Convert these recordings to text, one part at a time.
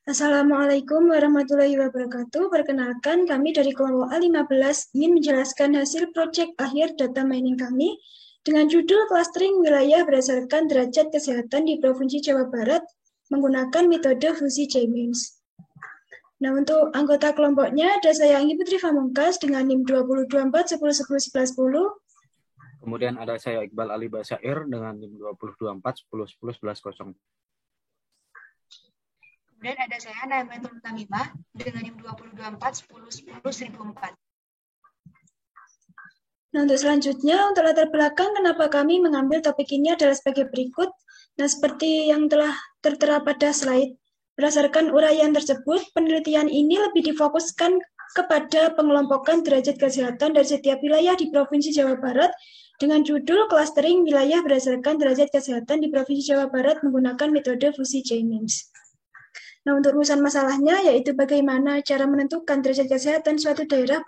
Assalamualaikum warahmatullahi wabarakatuh. Perkenalkan, kami dari kelompok A15 ingin menjelaskan hasil proyek akhir data mining kami dengan judul clustering wilayah berdasarkan derajat kesehatan di Provinsi Jawa Barat menggunakan metode fusi J-Means. Nah, untuk anggota kelompoknya ada saya Anggi Putri Pamungkas dengan NIM 2024 10 10 11 10. Kemudian ada saya Iqbal Ali Basair dengan NIM 2024 10 10 11 0. Kemudian ada saya Naimatul Tamimah dengan NIM 2024 10 10 1004. Nah, untuk selanjutnya, untuk latar belakang kenapa kami mengambil topik ini adalah sebagai berikut. Nah, seperti yang telah tertera pada slide, berdasarkan uraian tersebut, penelitian ini lebih difokuskan kepada pengelompokan derajat kesehatan dari setiap wilayah di Provinsi Jawa Barat dengan judul clustering wilayah berdasarkan derajat kesehatan di Provinsi Jawa Barat menggunakan metode fusi J-Means. Nah, untuk urusan masalahnya yaitu bagaimana cara menentukan derajat kesehatan suatu daerah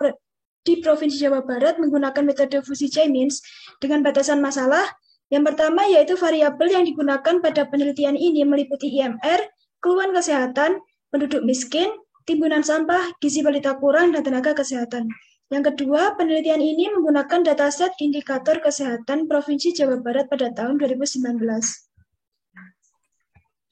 di Provinsi Jawa Barat menggunakan metode fusi J-Means dengan batasan masalah. Yang pertama yaitu variabel yang digunakan pada penelitian ini meliputi IMR, keluhan kesehatan, penduduk miskin, timbunan sampah, gizi balita kurang, dan tenaga kesehatan. Yang kedua, penelitian ini menggunakan dataset indikator kesehatan Provinsi Jawa Barat pada tahun 2019.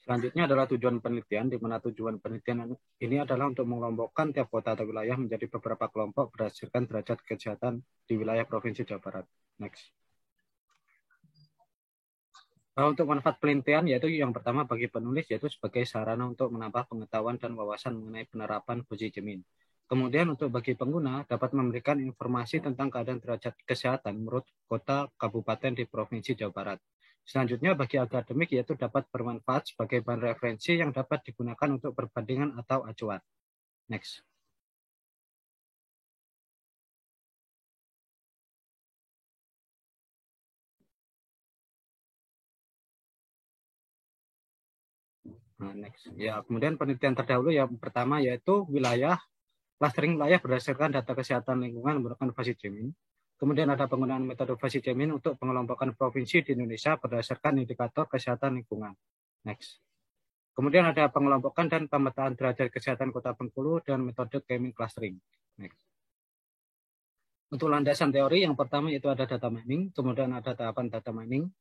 Selanjutnya adalah tujuan penelitian, di mana tujuan penelitian ini adalah untuk mengelompokkan tiap kota atau wilayah menjadi beberapa kelompok berdasarkan derajat kesehatan di wilayah Provinsi Jawa Barat. Next. Untuk manfaat penelitian, yaitu yang pertama bagi penulis, yaitu sebagai sarana untuk menambah pengetahuan dan wawasan mengenai penerapan fusi J-Means. Kemudian untuk bagi pengguna, dapat memberikan informasi tentang keadaan derajat kesehatan menurut kota kabupaten di Provinsi Jawa Barat. Selanjutnya bagi akademik yaitu dapat bermanfaat sebagai bahan referensi yang dapat digunakan untuk perbandingan atau acuan. Next. Next. Ya, kemudian penelitian terdahulu yang pertama yaitu clustering wilayah berdasarkan data kesehatan lingkungan menggunakan fusi J-Means. Kemudian ada penggunaan metode fusi J-Means untuk pengelompokan provinsi di Indonesia berdasarkan indikator kesehatan lingkungan. Next. Kemudian ada pengelompokan dan pemetaan derajat kesehatan Kota Bengkulu dan metode J-Means clustering. Next. Untuk landasan teori yang pertama itu ada data mining, kemudian ada tahapan data mining.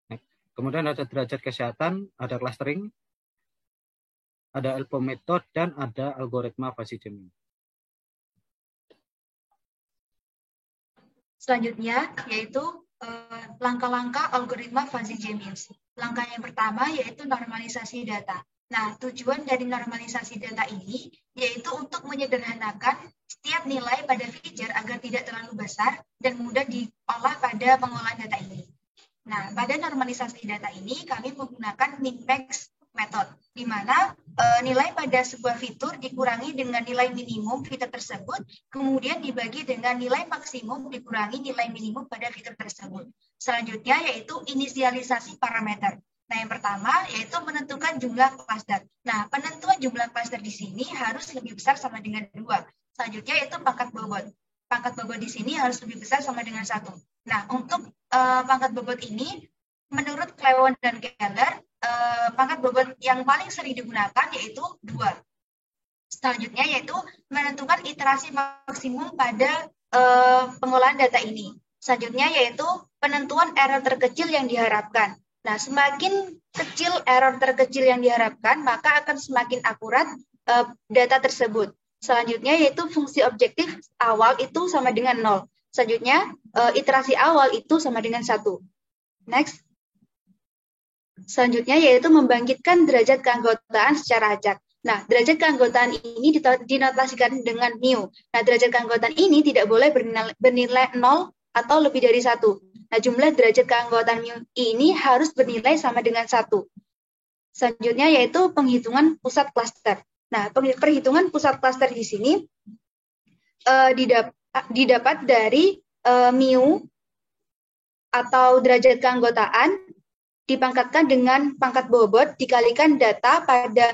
Next. Kemudian ada derajat kesehatan, ada clustering, ada ELPO method, dan ada algoritma fusi J-Means. Selanjutnya yaitu langkah-langkah algoritma fusi J-Means. Langkah yang pertama yaitu normalisasi data. Nah, tujuan dari normalisasi data ini yaitu untuk menyederhanakan setiap nilai pada feature agar tidak terlalu besar dan mudah diolah pada pengolahan data ini. Nah, pada normalisasi data ini kami menggunakan min-max method, di mana nilai pada sebuah fitur dikurangi dengan nilai minimum fitur tersebut, kemudian dibagi dengan nilai maksimum dikurangi nilai minimum pada fitur tersebut. Selanjutnya yaitu inisialisasi parameter. Nah, yang pertama yaitu menentukan jumlah cluster. Nah, penentuan jumlah cluster di sini harus lebih besar sama dengan 2. Selanjutnya yaitu pangkat bobot. Pangkat bobot di sini harus lebih besar sama dengan 1. Nah, untuk pangkat bobot ini, menurut Clewon dan Keller, pangkat bobot yang paling sering digunakan yaitu 2. Selanjutnya yaitu menentukan iterasi maksimum pada pengolahan data ini. Selanjutnya yaitu penentuan error terkecil yang diharapkan. Nah, semakin kecil error terkecil yang diharapkan, maka akan semakin akurat data tersebut. Selanjutnya yaitu fungsi objektif awal itu sama dengan 0. Selanjutnya iterasi awal itu sama dengan 1. Next. Selanjutnya yaitu membangkitkan derajat keanggotaan secara acak. Nah, derajat keanggotaan ini dinotasikan dengan mu. Nah, derajat keanggotaan ini tidak boleh bernilai 0 atau lebih dari 1. Nah, jumlah derajat keanggotaan mu ini harus bernilai sama dengan 1. Selanjutnya yaitu penghitungan pusat klaster. Nah, perhitungan pusat klaster di sini didapat dari mu atau derajat keanggotaan dipangkatkan dengan pangkat bobot dikalikan data pada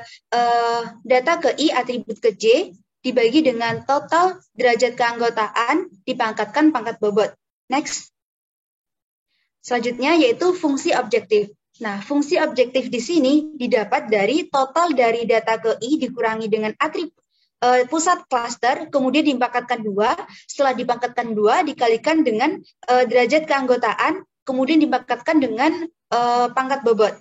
data ke I atribut ke J dibagi dengan total derajat keanggotaan dipangkatkan pangkat bobot. Next. Selanjutnya yaitu fungsi objektif. Nah, fungsi objektif di sini didapat dari total dari data ke I dikurangi dengan atribut pusat klaster, kemudian dipangkatkan 2, setelah dipangkatkan 2 dikalikan dengan derajat keanggotaan, kemudian dipangkatkan dengan pangkat bobot.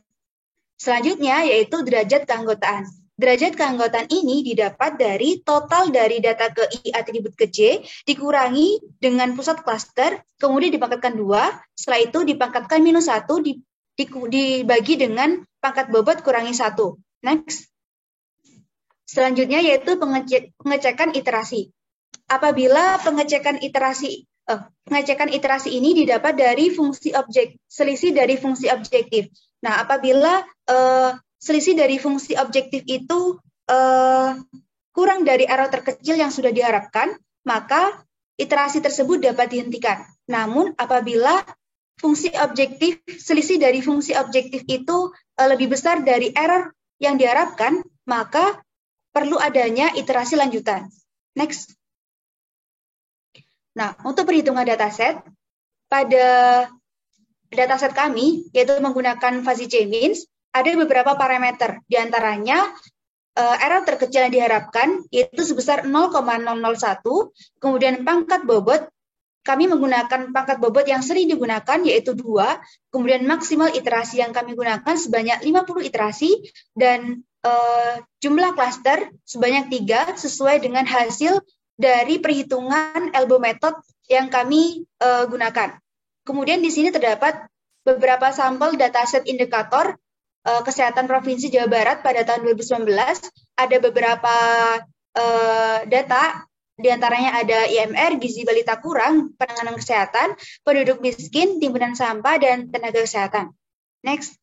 Selanjutnya yaitu derajat keanggotaan. Derajat keanggotaan ini didapat dari total dari data ke I atribut ke J dikurangi dengan pusat klaster, kemudian dipangkatkan 2, setelah itu dipangkatkan minus 1, dibagi dengan pangkat bobot kurangi 1. Next. Selanjutnya yaitu pengecekan iterasi. Apabila pengecekan iterasi ini didapat dari fungsi objek, selisih dari fungsi objektif. Nah, apabila selisih dari fungsi objektif itu kurang dari error terkecil yang sudah diharapkan, maka iterasi tersebut dapat dihentikan. Namun, apabila fungsi objektif, selisih dari fungsi objektif itu lebih besar dari error yang diharapkan, maka perlu adanya iterasi lanjutan. Next. Nah, untuk perhitungan dataset, pada dataset kami, yaitu menggunakan fuzzy J-means, ada beberapa parameter, diantaranya error terkecil yang diharapkan, yaitu sebesar 0,001, kemudian pangkat bobot, kami menggunakan pangkat bobot yang sering digunakan, yaitu 2, kemudian maksimal iterasi yang kami gunakan sebanyak 50 iterasi, dan jumlah klaster sebanyak 3, sesuai dengan hasil dari perhitungan elbow method yang kami gunakan. Kemudian di sini terdapat beberapa sampel dataset indikator kesehatan Provinsi Jawa Barat pada tahun 2019. Ada beberapa data, diantaranya ada IMR, gizi balita kurang, penanganan kesehatan, penduduk miskin, timbunan sampah, dan tenaga kesehatan. Next.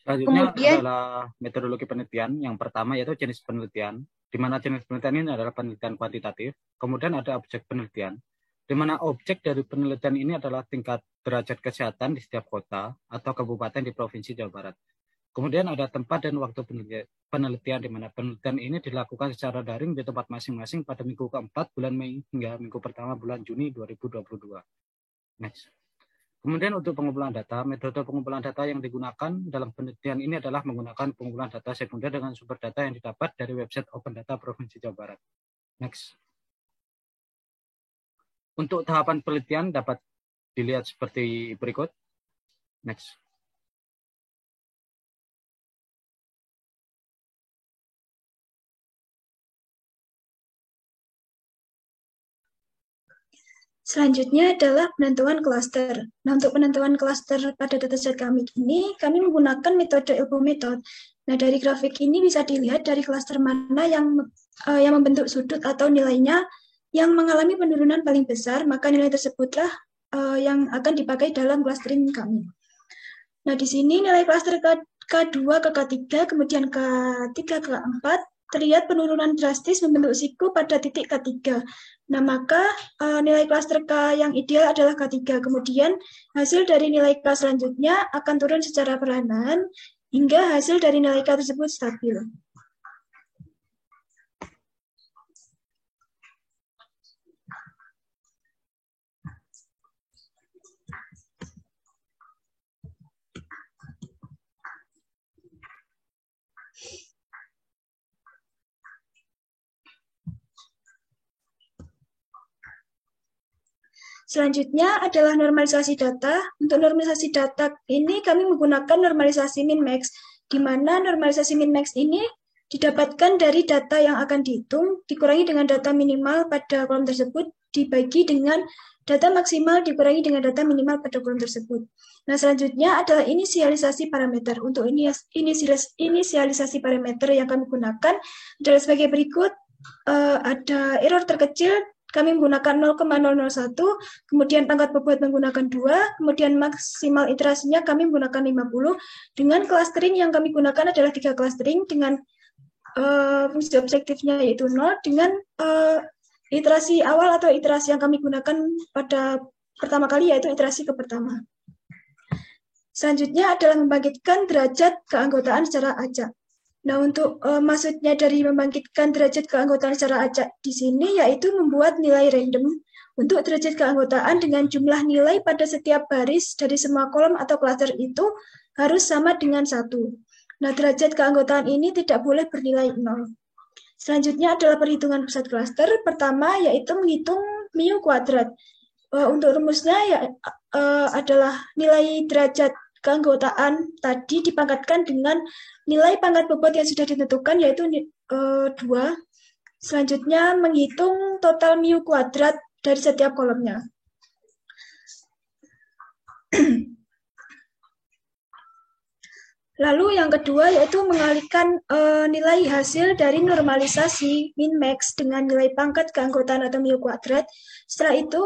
Selanjutnya adalah metodologi penelitian. Yang pertama yaitu jenis penelitian, di mana jenis penelitian ini adalah penelitian kuantitatif. Kemudian ada objek penelitian, di mana objek dari penelitian ini adalah tingkat derajat kesehatan di setiap kota atau kabupaten di Provinsi Jawa Barat. Kemudian ada tempat dan waktu penelitian, di mana penelitian ini dilakukan secara daring di tempat masing-masing pada minggu keempat bulan Mei hingga minggu pertama bulan Juni 2022. Next. Kemudian untuk pengumpulan data, metode pengumpulan data yang digunakan dalam penelitian ini adalah menggunakan pengumpulan data sekunder dengan sumber data yang didapat dari website Open Data Provinsi Jawa Barat. Next. Untuk tahapan penelitian dapat dilihat seperti berikut. Next. Selanjutnya adalah penentuan klaster. Nah, untuk penentuan klaster pada dataset kami ini, kami menggunakan metode elbow method. Nah, dari grafik ini bisa dilihat dari klaster mana yang membentuk sudut atau nilainya yang mengalami penurunan paling besar, maka nilai tersebutlah yang akan dipakai dalam clustering kami. Nah, di sini nilai klaster K2 ke K3, kemudian K3 ke K4, terlihat penurunan drastis membentuk siku pada titik K3. Nah, maka nilai klaster K yang ideal adalah K3. Kemudian hasil dari nilai K selanjutnya akan turun secara perlahan hingga hasil dari nilai K tersebut stabil. Selanjutnya adalah normalisasi data. Untuk normalisasi data ini kami menggunakan normalisasi min-max, di mana normalisasi min-max ini didapatkan dari data yang akan dihitung, dikurangi dengan data minimal pada kolom tersebut, dibagi dengan data maksimal dikurangi dengan data minimal pada kolom tersebut. Nah, selanjutnya adalah inisialisasi parameter. Untuk inisialisasi parameter yang kami gunakan adalah sebagai berikut. Ada error terkecil, kami menggunakan 0,001, kemudian pangkat bobot menggunakan 2, kemudian maksimal iterasinya kami menggunakan 50, dengan clustering yang kami gunakan adalah 3 clustering, dengan fungsi objektifnya yaitu 0, dengan iterasi awal atau iterasi yang kami gunakan pada pertama kali yaitu iterasi ke pertama. Selanjutnya adalah membangkitkan derajat keanggotaan secara acak. Nah, untuk maksudnya dari membangkitkan derajat keanggotaan secara acak di sini yaitu membuat nilai random untuk derajat keanggotaan dengan jumlah nilai pada setiap baris dari semua kolom atau klaster itu harus sama dengan 1. Nah, derajat keanggotaan ini tidak boleh bernilai 0. Selanjutnya adalah perhitungan pusat klaster. Pertama yaitu menghitung mu kuadrat. Untuk rumusnya ya adalah nilai derajat keanggotaan tadi dipangkatkan dengan nilai pangkat bobot yang sudah ditentukan yaitu 2. Selanjutnya menghitung total mu kuadrat dari setiap kolomnya. Lalu yang kedua yaitu mengalihkan nilai hasil dari normalisasi min-max dengan nilai pangkat keanggotaan atau mu kuadrat. Setelah itu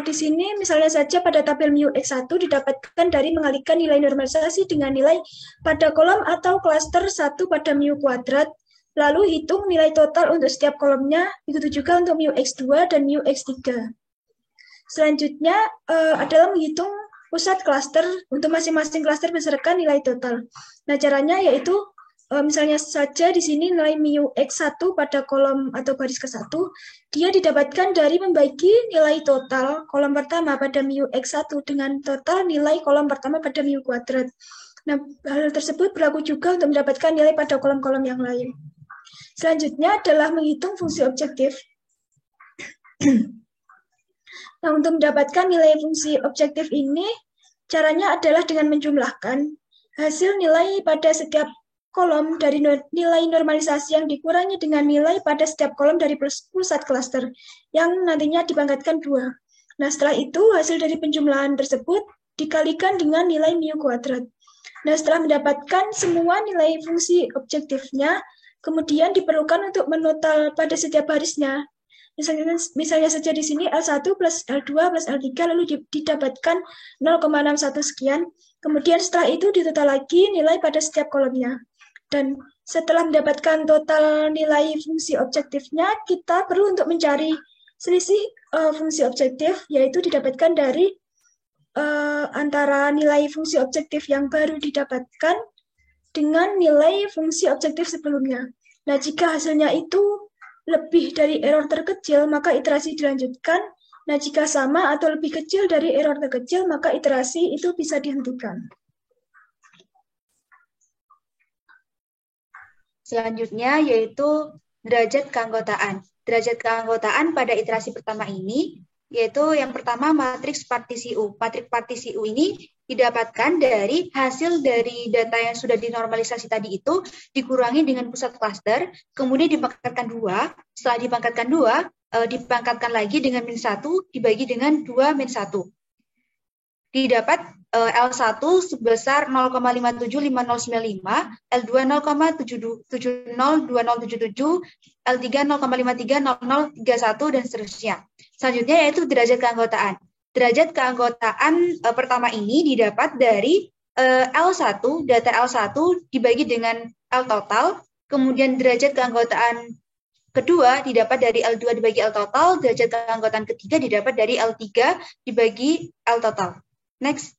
di sini misalnya saja pada tabel mu X1 didapatkan dari mengalihkan nilai normalisasi dengan nilai pada kolom atau klaster 1 pada mu kuadrat. Lalu hitung nilai total untuk setiap kolomnya, begitu juga untuk mu X2 dan mu X3. Selanjutnya adalah menghitung pusat klaster untuk masing-masing klaster berdasarkan nilai total. Nah, caranya yaitu misalnya saja di sini nilai mu X1 pada kolom atau baris ke-1, dia didapatkan dari membagi nilai total kolom pertama pada mu X1 dengan total nilai kolom pertama pada mu kuadrat. Nah, hal tersebut berlaku juga untuk mendapatkan nilai pada kolom-kolom yang lain. Selanjutnya adalah menghitung fungsi objektif. Nah, untuk mendapatkan nilai fungsi objektif ini, caranya adalah dengan menjumlahkan hasil nilai pada setiap kolom dari nilai normalisasi yang dikurangi dengan nilai pada setiap kolom dari pusat klaster, yang nantinya dipangkatkan 2. Nah, setelah itu hasil dari penjumlahan tersebut dikalikan dengan nilai mu kuadrat. Nah, setelah mendapatkan semua nilai fungsi objektifnya, kemudian diperlukan untuk menotal pada setiap barisnya. Misalnya saja di sini L1 plus L2 plus L3 lalu didapatkan 0,61 sekian. Kemudian setelah itu ditotal lagi nilai pada setiap kolomnya. Dan setelah mendapatkan total nilai fungsi objektifnya, kita perlu untuk mencari selisih fungsi objektif, yaitu didapatkan dari antara nilai fungsi objektif yang baru didapatkan dengan nilai fungsi objektif sebelumnya. Nah, jika hasilnya itu lebih dari error terkecil, maka iterasi dilanjutkan. Nah, jika sama atau lebih kecil dari error terkecil, maka iterasi itu bisa dihentikan. Selanjutnya yaitu derajat keanggotaan. Derajat keanggotaan pada iterasi pertama ini yaitu yang pertama matriks partisi U. Matriks partisi U ini didapatkan dari hasil dari data yang sudah dinormalisasi tadi itu dikurangi dengan pusat klaster, kemudian dipangkatkan 2. Setelah dipangkatkan 2, dipangkatkan lagi dengan min 1 dibagi dengan 2 min 1. Didapat L1 sebesar 0,575095, L2 0,702077, L3 0,530031 dan seterusnya. Selanjutnya yaitu derajat keanggotaan. Derajat keanggotaan pertama ini didapat dari L1, data L1 dibagi dengan L total, kemudian derajat keanggotaan kedua didapat dari L2 dibagi L total, derajat keanggotaan ketiga didapat dari L3 dibagi L total. Next.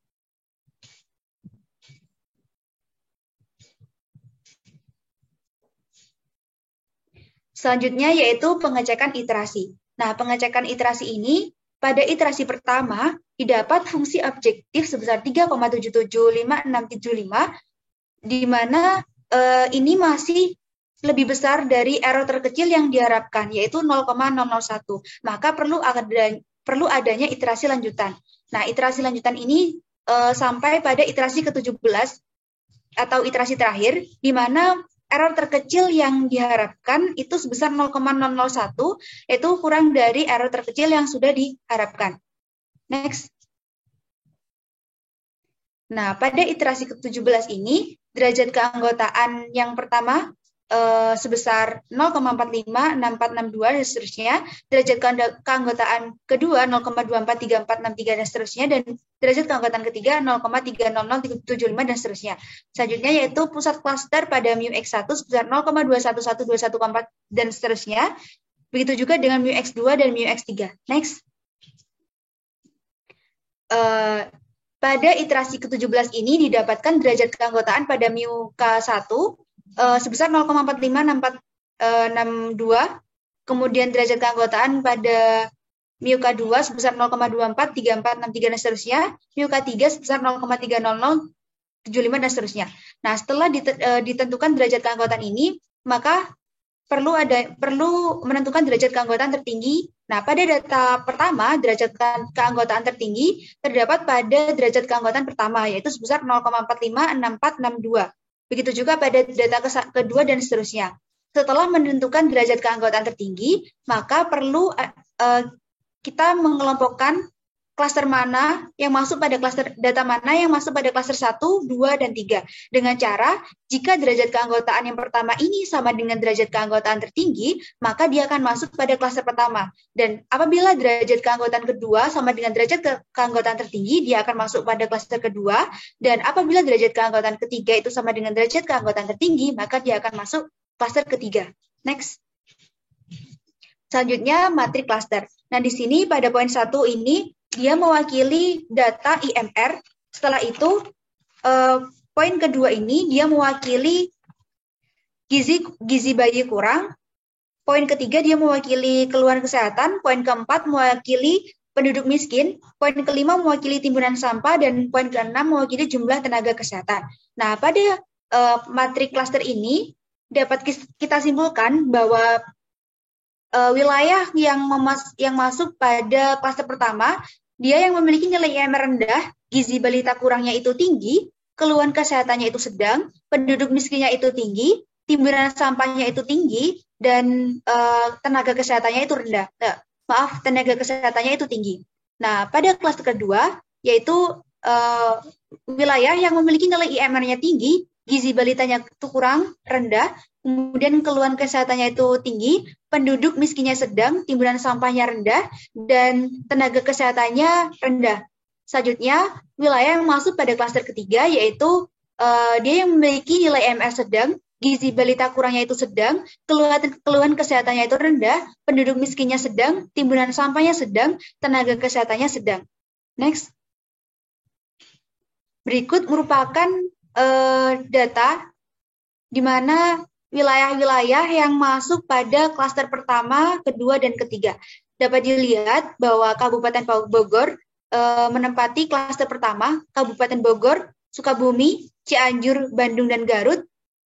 Selanjutnya yaitu pengecekan iterasi. Nah, pengecekan iterasi ini pada iterasi pertama didapat fungsi objektif sebesar 3,775675, di mana ini masih lebih besar dari error terkecil yang diharapkan, yaitu 0,001. Maka perlu adanya iterasi lanjutan. Nah, iterasi lanjutan ini sampai pada iterasi ke-17 atau iterasi terakhir, di mana error terkecil yang diharapkan itu sebesar 0,001, yaitu kurang dari error terkecil yang sudah diharapkan. Next. Nah, pada iterasi ke-17 ini, derajat keanggotaan yang pertama sebesar 0,456462 dan seterusnya, derajat keanggotaan kedua 0,243463 dan seterusnya, dan derajat keanggotaan ketiga 0,300375 dan seterusnya. Selanjutnya yaitu pusat klaster pada mu X1 sebesar 0,211214 dan seterusnya. Begitu juga dengan mu X2 dan mu X3. Next. Pada iterasi ke-17 ini didapatkan derajat keanggotaan pada mu K1 sebesar 0,456462, kemudian derajat keanggotaan pada mu K2 sebesar 0,243463 dan seterusnya, mu K3 sebesar 0,300375 75 dan seterusnya. Nah, setelah ditentukan derajat keanggotaan ini, maka perlu menentukan derajat keanggotaan tertinggi. Nah, pada data pertama, derajat keanggotaan tertinggi terdapat pada derajat keanggotaan pertama, yaitu sebesar 0,456462. Begitu juga pada data kedua dan seterusnya. Setelah menentukan derajat keanggotaan tertinggi, maka perlu kita mengelompokkan klaster mana yang masuk pada klaster data mana yang masuk pada klaster 1, 2, dan 3. Dengan cara, jika derajat keanggotaan yang pertama ini sama dengan derajat keanggotaan tertinggi, maka dia akan masuk pada klaster pertama. Dan apabila derajat keanggotaan kedua sama dengan derajat keanggotaan tertinggi, dia akan masuk pada klaster kedua. Dan apabila derajat keanggotaan ketiga itu sama dengan derajat keanggotaan tertinggi, maka dia akan masuk klaster ketiga. Next. Selanjutnya, matrik klaster. Nah, di sini pada poin 1 ini, dia mewakili data IMR. Setelah itu, poin kedua ini dia mewakili gizi bayi kurang. Poin ketiga dia mewakili keluhan kesehatan. Poin keempat mewakili penduduk miskin. Poin kelima mewakili timbunan sampah. Dan poin keenam mewakili jumlah tenaga kesehatan. Nah, pada matrik klaster ini dapat kita simpulkan bahwa wilayah yang masuk pada klaster pertama, dia yang memiliki nilai IMR rendah, gizi balita kurangnya itu tinggi, keluhan kesehatannya itu sedang, penduduk miskinnya itu tinggi, timbunan sampahnya itu tinggi, dan tenaga kesehatannya itu rendah. Tenaga kesehatannya itu tinggi. Nah, pada klaster kedua, yaitu wilayah yang memiliki nilai IMR-nya tinggi, gizi balitanya itu kurang, rendah, kemudian keluhan kesehatannya itu tinggi, penduduk miskinnya sedang, timbunan sampahnya rendah, dan tenaga kesehatannya rendah. Selanjutnya, wilayah yang masuk pada klaster ketiga, yaitu dia yang memiliki nilai IMR sedang, gizi balita kurangnya itu sedang, keluhan kesehatannya itu rendah, penduduk miskinnya sedang, timbunan sampahnya sedang, tenaga kesehatannya sedang. Next. Berikut merupakan data di mana wilayah-wilayah yang masuk pada klaster pertama, kedua, dan ketiga. Dapat dilihat bahwa Kabupaten Bogor menempati klaster pertama, Kabupaten Bogor, Sukabumi, Cianjur, Bandung, dan Garut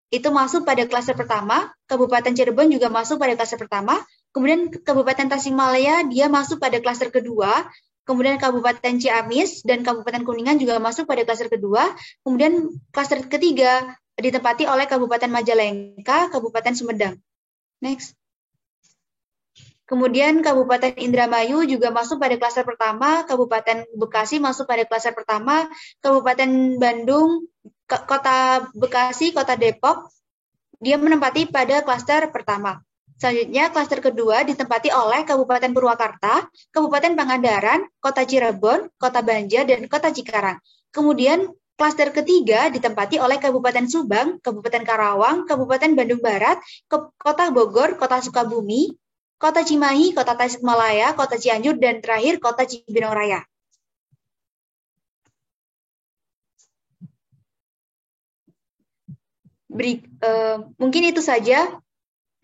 itu masuk pada klaster pertama, Kabupaten Cirebon juga masuk pada klaster pertama, kemudian Kabupaten Tasikmalaya dia masuk pada klaster kedua, kemudian Kabupaten Ciamis dan Kabupaten Kuningan juga masuk pada klaster kedua, kemudian klaster ketiga ditempati oleh Kabupaten Majalengka, Kabupaten Sumedang. Next. Kemudian Kabupaten Indramayu juga masuk pada klaster pertama, Kabupaten Bekasi masuk pada klaster pertama, Kabupaten Bandung, Kota Bekasi, Kota Depok, dia menempati pada klaster pertama. Selanjutnya, klaster kedua ditempati oleh Kabupaten Purwakarta, Kabupaten Pangandaran, Kota Cirebon, Kota Banjar, dan Kota Cikarang. Kemudian, klaster ketiga ditempati oleh Kabupaten Subang, Kabupaten Karawang, Kabupaten Bandung Barat, Kota Bogor, Kota Sukabumi, Kota Cimahi, Kota Tasikmalaya, Kota Cianjur, dan terakhir Kota Cibinong Raya. Mungkin itu saja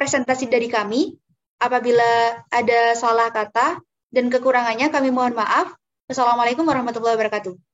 presentasi dari kami. Apabila ada salah kata dan kekurangannya, kami mohon maaf. Wassalamualaikum warahmatullahi wabarakatuh.